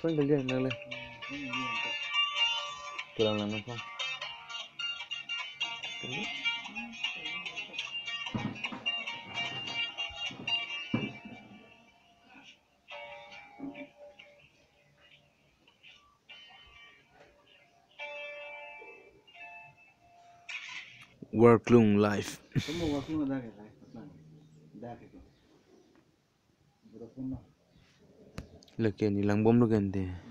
Phone kerja nang pulang lang phone. Worklung live. Kamu worklung ada ke? Dah ke? Berapa? Lagi ni lang bom lu ganti.